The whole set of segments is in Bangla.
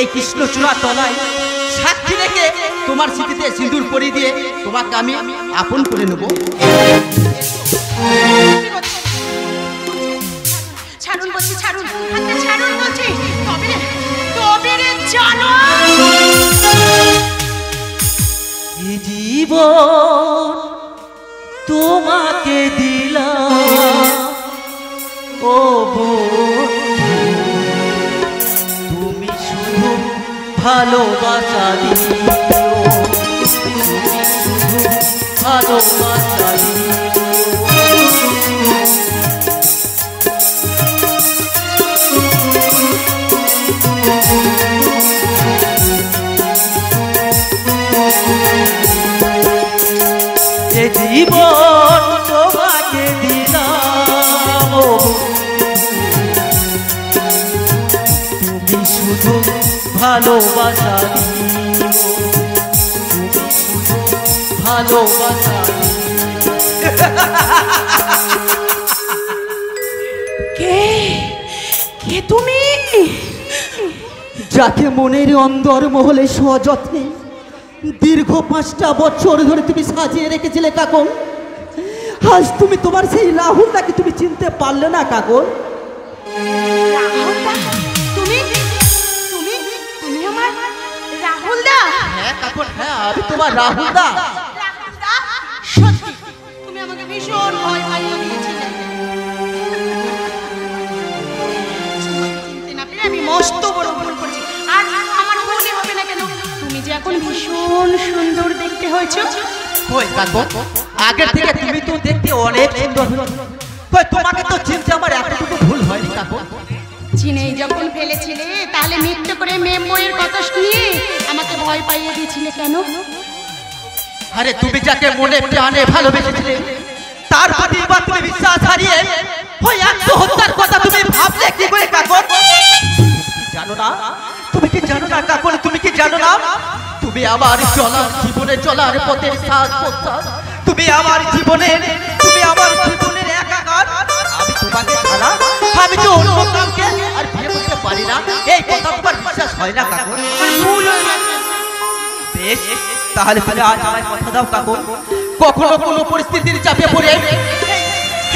এই কৃষ্ণচূড়া তলায় সাক্ষী রেখে তোমার স্মৃতিতে সিঁদুর পরিয়ে দিয়ে তোমাকে আমি আপন করে নেব। ছাড়ুন বলছি, ছাড়ুন, হাতটা ছাড়ুন বলছি। তবে রে জানো এই জীবন তোমাকে দিলাম ও ভালোবাসা দিও, তুমি শুধু ভালোবাসা দিও। যে জীবন তোমাকে দিলাম তুমি শুধু ভালোবাসা দিও, তুমি শুধু ভালোবাসা কে কে তুমি? যাকে মনের অন্দর মহলে সযত্নে দীর্ঘ 5টা বছর ধরে তুমি সাজিয়ে রেখেছিলে কাকন, আজ তুমি তোমার সেই রাহুলদাকে তুমি চিনতে পারলে না কাকন? রাহুলদা? হ্যাঁ কাকন, হ্যাঁ আমি তোমার রাহুলদা। সত্যি তুমি আমাকে ভীষণ ভয় পাইয়ে দিয়েছিলে। চিনতে না পেরে আমি মস্ত বড় ভুল করেছি। আর আমার মনে হবে না কেন? তুমি যে এখন ভীষণ সুন্দর দেখতে হয়েছো। কই কাকন, আগের থেকে তুমি তো দেখতে অনেক সুন্দর। কই তোমাকে তো চিনতে আমার এতটুকু ভুল হয়নি কাকন। চিনেই যখন ফেলেছিলে তাহলে মিথ্যে করে মেম বইয়ের কথা শুনিয়ে আমাকে ভয় পাইয়ে দিয়েছিলে কেন? আরে তুমি যাকে মনে প্রাণে ভালোবেসেছিলে তার প্রতি এবার তুমি বিশ্বাস হারিয়ে ওই আত্মহত্যার কথা তুমি ভাবলে কি করে কাকন? জানো না, তুমি কি জানো না কাকন, তুমি কি জানো না তুমি আমার জীবনে চলার পথের সাথ প্রশ্বাস, তুমি আমার জীবনের একাকার। আমি তোমাকে ছাড়া আমি তো অন্য কাউকে আর বিয়ে করতে পারি না, এই কথা তোমার বিশ্বাস হয় না কাকন? ভুল হয়ে গেছে। বেশ, তাহলে তুমি আজ আমায় কথা দাও কাকন, কখনো কোনো পরিস্থিতির চাপে পড়ে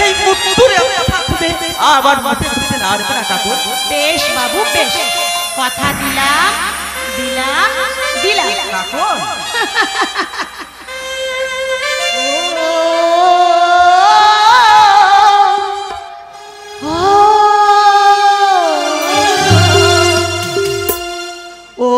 এই মুখ দূরে থাকবে আবার মাঠে ঘুরতে না পারবে না কাকন। বেশ বাবু, বেশ, কথা দিলাম দিলাম দিলাম কাকন। ও